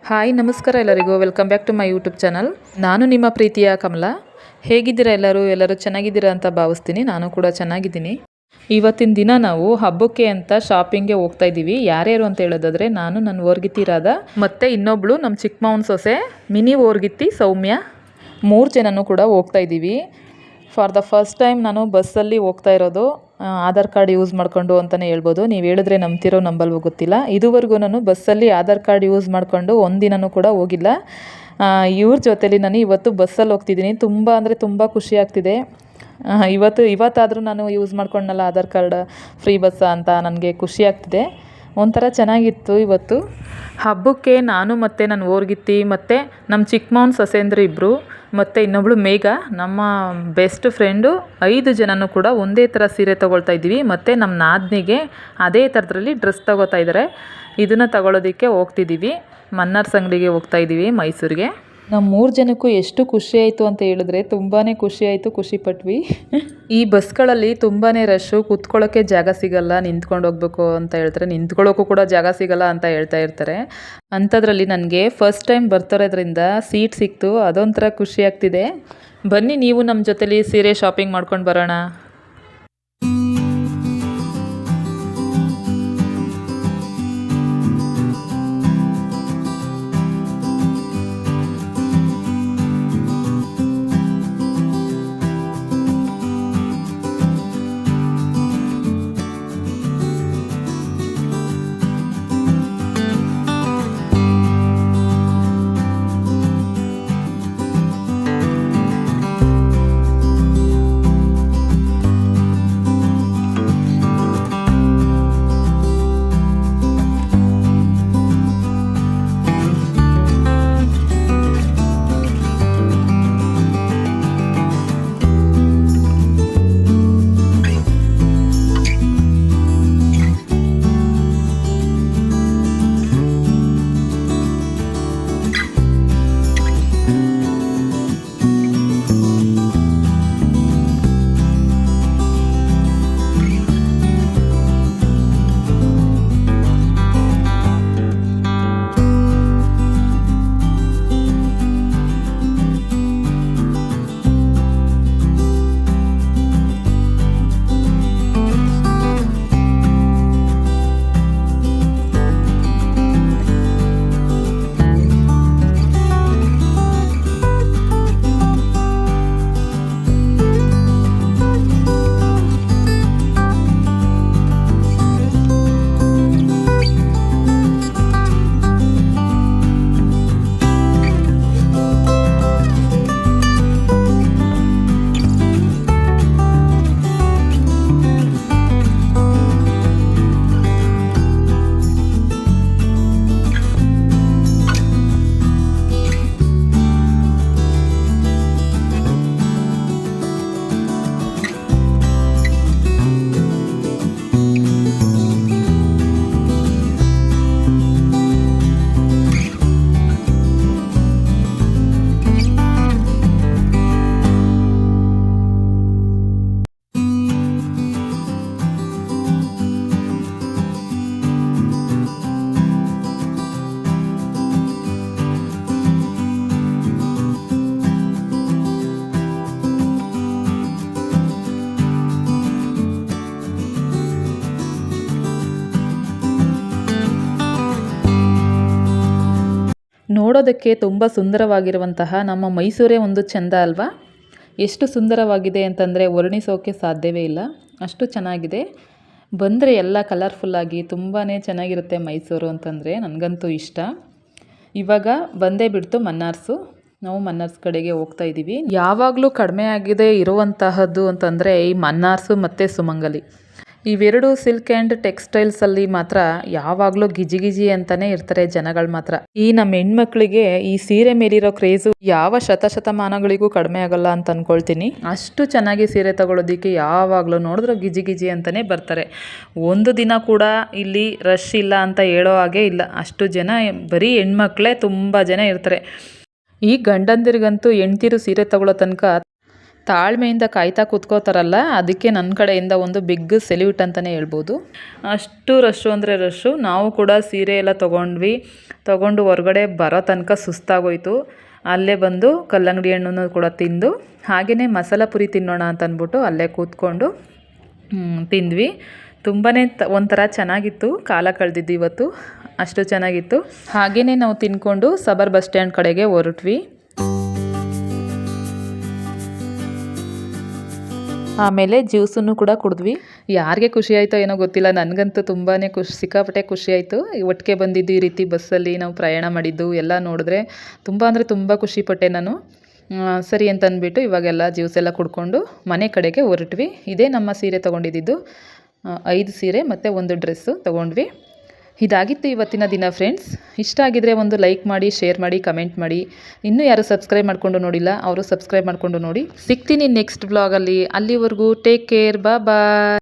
Hi ನಮಸ್ಕಾರ ಎಲ್ಲರಿಗೂ welcome back to my YouTube channel. ನಾನು ನಿಮ್ಮ ಪ್ರೀತಿಯ ಕಮಲ. ಹೇಗಿದ್ದೀರಾ ಎಲ್ಲರೂ ಚೆನ್ನಾಗಿದ್ದೀರಾ ಅಂತ ಭಾವಿಸ್ತೀನಿ. ನಾನು ಕೂಡ ಚೆನ್ನಾಗಿದ್ದೀನಿ. ಇವತ್ತಿನ ದಿನ ನಾವು ಹಬ್ಬಕ್ಕೆ ಅಂತ ಶಾಪಿಂಗ್ಗೆ ಹೋಗ್ತಾ ಇದ್ದೀವಿ. ಯಾರ್ಯಾರು ಅಂತ ಹೇಳೋದಾದರೆ ನಾನು ನನ್ನ ಓರ್ಗಿತ್ತಿರಾದ ಮತ್ತು ಇನ್ನೊಬ್ಳು ನಮ್ಮ ಚಿಕ್ಕ ಮಾವನ ಸೊಸೆ ಮಿನಿ ಓರ್ಗಿತ್ತಿ ಸೌಮ್ಯ, 3 ಜನನೂ ಕೂಡ ಹೋಗ್ತಾ ಇದ್ದೀವಿ. ಫಾರ್ ದ ಫಸ್ಟ್ ಟೈಮ್ ನಾನು ಬಸ್ಸಲ್ಲಿ ಹೋಗ್ತಾ ಇರೋದು. ಆಧಾರ್ ಕಾರ್ಡ್ ಯೂಸ್ ಮಾಡ್ಕೊಂಡು ಅಂತಲೇ ಹೇಳ್ಬೋದು. ನೀವು ಹೇಳಿದ್ರೆ ನಂಬ್ತಿರೋ ನಂಬಲ್ವೋ ಗೊತ್ತಿಲ್ಲ. ಇದುವರೆಗೂ ನಾನು ಬಸ್ಸಲ್ಲಿ ಆಧಾರ್ ಕಾರ್ಡ್ ಯೂಸ್ ಮಾಡಿಕೊಂಡು ಒಂದಿನನೂ ಕೂಡ ಹೋಗಿಲ್ಲ. ಇವ್ರ ಜೊತೇಲಿ ನಾನು ಇವತ್ತು ಬಸ್ಸಲ್ಲಿ ಹೋಗ್ತಿದ್ದೀನಿ. ತುಂಬ ಅಂದರೆ ತುಂಬ ಖುಷಿ ಆಗ್ತಿದೆ. ಇವತ್ತಾದರೂ ನಾನು ಯೂಸ್ ಮಾಡ್ಕೊಂಡಲ್ಲ ಆಧಾರ್ ಕಾರ್ಡ್, ಫ್ರೀ ಬಸ್ಸ ಅಂತ ನನಗೆ ಖುಷಿ ಆಗ್ತಿದೆ. ಒಂಥರ ಚೆನ್ನಾಗಿತ್ತು. ಇವತ್ತು ಹಬ್ಬಕ್ಕೆ ನಾನು ಮತ್ತು ನನ್ನ ಓರ್ಗಿತ್ತಿ ಮತ್ತು ನಮ್ಮ ಚಿಕ್ಕ ಮಾವನ ಸೊಸೆಂದ್ರು ಇಬ್ಬರು ಮತ್ತು ಇನ್ನೊಬ್ಳು ಮೇಘ, ನಮ್ಮ ಬೆಸ್ಟ್ ಫ್ರೆಂಡು 5 ಜನನೂ ಕೂಡ ಒಂದೇ ಥರ ಸೀರೆ ತೊಗೊಳ್ತಾ ಇದ್ದೀವಿ. ಮತ್ತು ನಮ್ಮ ನಾದಿನಿಗೆ ಅದೇ ಥರದ್ರಲ್ಲಿ ಡ್ರೆಸ್ ತೊಗೋತಾ ಇದ್ದಾರೆ. ಇದನ್ನು ತಗೊಳ್ಳೋದಕ್ಕೆ ಹೋಗ್ತಿದ್ದೀವಿ. ಮನ್ನಾರ್ಸ್ ಅಂಗಡಿಗೆ ಹೋಗ್ತಾ ಇದ್ದೀವಿ, ಮೈಸೂರಿಗೆ. ನಮ್ಮ 3 ಜನಕ್ಕೂ ಎಷ್ಟು ಖುಷಿ ಆಯಿತು ಅಂತ ಹೇಳಿದ್ರೆ ತುಂಬಾ ಖುಷಿ ಆಯಿತು, ಖುಷಿ ಪಟ್ವಿ. ಈ ಬಸ್ಗಳಲ್ಲಿ ತುಂಬಾ ರಶ್ಶು, ಕೂತ್ಕೊಳ್ಳೋಕ್ಕೆ ಜಾಗ ಸಿಗಲ್ಲ, ನಿಂತ್ಕೊಂಡು ಹೋಗ್ಬೇಕು ಅಂತ ಹೇಳ್ತಾರೆ, ನಿಂತ್ಕೊಳ್ಳೋಕ್ಕೂ ಕೂಡ ಜಾಗ ಸಿಗಲ್ಲ ಅಂತ ಹೇಳ್ತಾ ಇರ್ತಾರೆ. ಅಂಥದ್ರಲ್ಲಿ ನನಗೆ ಫಸ್ಟ್ ಟೈಮ್ ಬರ್ತಿರೋದ್ರಿಂದ ಸೀಟ್ ಸಿಕ್ತು. ಅದೊಂಥರ ಖುಷಿ ಆಗ್ತಿದೆ. ಬನ್ನಿ ನೀವು ನಮ್ಮ ಜೊತೆಲಿ ಸೀರೆ ಶಾಪಿಂಗ್ ಮಾಡ್ಕೊಂಡು ಬರೋಣ. ನೋಡೋದಕ್ಕೆ ತುಂಬ ಸುಂದರವಾಗಿರುವಂತಹ ನಮ್ಮ ಮೈಸೂರೇ ಒಂದು ಚೆಂದ ಅಲ್ವಾ? ಎಷ್ಟು ಸುಂದರವಾಗಿದೆ ಅಂತಂದರೆ ವರ್ಣಿಸೋಕ್ಕೆ ಸಾಧ್ಯವೇ ಇಲ್ಲ, ಅಷ್ಟು ಚೆನ್ನಾಗಿದೆ. ಬಂದರೆ ಎಲ್ಲ ಕಲರ್ಫುಲ್ಲಾಗಿ ತುಂಬಾ ಚೆನ್ನಾಗಿರುತ್ತೆ ಮೈಸೂರು ಅಂತಂದರೆ. ನನಗಂತೂ ಇಷ್ಟ. ಇವಾಗ ಬಂದೇ ಬಿಡ್ತು ಮನ್ನಾರ್ಸು. ನಾವು ಮನ್ನಾರ್ಸ್ ಕಡೆಗೆ ಹೋಗ್ತಾ ಇದ್ದೀವಿ. ಯಾವಾಗಲೂ ಕಡಿಮೆ ಆಗಿದೆ ಇರುವಂತಹದ್ದು ಅಂತಂದರೆ ಈ ಮನ್ನಾರ್ಸು ಮತ್ತು ಸುಮಂಗಲಿ. ಇವೆರಡು ಸಿಲ್ಕ್ ಆ್ಯಂಡ್ ಟೆಕ್ಸ್ಟೈಲ್ಸಲ್ಲಿ ಮಾತ್ರ ಯಾವಾಗಲೂ ಗಿಜಿ ಅಂತಲೇ ಇರ್ತಾರೆ ಜನಗಳು ಮಾತ್ರ. ಈ ನಮ್ಮ ಹೆಣ್ಮಕ್ಳಿಗೆ ಈ ಸೀರೆ ಮೇಲಿರೋ ಕ್ರೇಜು ಯಾವ ಶತಮಾನಗಳಿಗೂ ಕಡಿಮೆ ಆಗಲ್ಲ ಅಂತ ಅಂದ್ಕೊಳ್ತೀನಿ. ಅಷ್ಟು ಚೆನ್ನಾಗಿ ಸೀರೆ ತಗೊಳ್ಳೋದಕ್ಕೆ ಯಾವಾಗಲೂ ನೋಡಿದ್ರೆ ಗಿಜಿ ಅಂತಲೇ ಬರ್ತಾರೆ. ಒಂದು ದಿನ ಕೂಡ ಇಲ್ಲಿ ರಶ್ ಇಲ್ಲ ಅಂತ ಹೇಳೋ ಹಾಗೆ ಇಲ್ಲ. ಅಷ್ಟು ಜನ ಬರೀ ಹೆಣ್ಮಕ್ಳೇ ತುಂಬ ಜನ ಇರ್ತಾರೆ. ಈ ಗಂಡಂದಿರಿಗಂತೂ ಹೆಂಡ್ತಿರು ಸೀರೆ ತಗೊಳ್ಳೋ ತನಕ ತಾಳ್ಮೆಯಿಂದ ಕಾಯ್ತಾ ಕೂತ್ಕೋತಾರಲ್ಲ, ಅದಕ್ಕೆ ನನ್ನ ಕಡೆಯಿಂದ ಒಂದು ಬಿಗ್ ಸೆಲ್ಯೂಟ್ ಅಂತಲೇ ಹೇಳ್ಬೋದು. ಅಷ್ಟು ರಶ್ಶು ಅಂದರೆ ರಶ್ಶು. ನಾವು ಕೂಡ ಸೀರೆ ಎಲ್ಲ ತೊಗೊಂಡು ಹೊರಗಡೆ ಬರೋ ತನಕ ಸುಸ್ತಾಗೋಯ್ತು. ಅಲ್ಲೇ ಬಂದು ಕಲ್ಲಂಗಡಿ ಹಣ್ಣನ್ನು ಕೂಡ ತಿಂದು ಹಾಗೆಯೇ ಮಸಾಲ ಪುರಿ ತಿನ್ನೋಣ ಅಂತ ಅಂದ್ಬಿಟ್ಟು ಅಲ್ಲೇ ಕೂತ್ಕೊಂಡು ತಿಂದ್ವಿ. ತುಂಬಾ ಒಂಥರ ಚೆನ್ನಾಗಿತ್ತು ಕಾಲ ಕಳೆದಿದ್ದು ಇವತ್ತು, ಅಷ್ಟು ಚೆನ್ನಾಗಿತ್ತು. ಹಾಗೆಯೇ ನಾವು ತಿಂದ್ಕೊಂಡು ಸಬರ್ ಬಸ್ ಸ್ಟ್ಯಾಂಡ್ ಕಡೆಗೆ ಹೊರಟ್ವಿ. ಆಮೇಲೆ ಜ್ಯೂಸನ್ನು ಕೂಡ ಕುಡಿದ್ವಿ. ಯಾರಿಗೆ ಖುಷಿ ಆಯಿತೋ ಏನೋ ಗೊತ್ತಿಲ್ಲ, ನನಗಂತೂ ತುಂಬಾ ಸಿಕ್ಕಾಪಟ್ಟೆ ಖುಷಿ ಆಯಿತು. ಒಟ್ಟಿಗೆ ಬಂದಿದ್ದು ಈ ರೀತಿ ಬಸ್ಸಲ್ಲಿ ನಾವು ಪ್ರಯಾಣ ಮಾಡಿದ್ದು ಎಲ್ಲ ನೋಡಿದ್ರೆ ತುಂಬ ಅಂದರೆ ತುಂಬ ಖುಷಿಪಟ್ಟೆ ನಾನು. ಸರಿ ಅಂತ ಅಂದ್ಬಿಟ್ಟು ಇವಾಗೆಲ್ಲ ಜ್ಯೂಸ್ ಎಲ್ಲ ಕುಡ್ಕೊಂಡು ಮನೆ ಕಡೆಗೆ ಹೊರಟ್ವಿ. ಇದೇ ನಮ್ಮ ಸೀರೆ ತೊಗೊಂಡಿದ್ದು, 5 ಸೀರೆ ಮತ್ತು 1 ಡ್ರೆಸ್ಸು ತೊಗೊಂಡ್ವಿ. ಇದಾಗಿತ್ತು ಇವತ್ತಿನ ದಿನ ಫ್ರೆಂಡ್ಸ್. ಇಷ್ಟ ಆಗಿದ್ರೆ ಒಂದು ಲೈಕ್ ಮಾಡಿ, ಶೇರ್ ಮಾಡಿ, ಕಮೆಂಟ್ ಮಾಡಿ. ಇನ್ನೂ ಯಾರು ಸಬ್ಸ್ಕ್ರೈಬ್ ಮಾಡ್ಕೊಂಡು ನೋಡಿಲ್ಲ ಅವರು ಸಬ್ಸ್ಕ್ರೈಬ್ ಮಾಡ್ಕೊಂಡು ನೋಡಿ. ಸಿಗ್ತೀನಿ ನೆಕ್ಸ್ಟ್ ವ್ಲಾಗಲ್ಲಿ. ಅಲ್ಲಿವರೆಗೂ ಟೇಕ್ ಕೇರ್, ಬಾಯ್.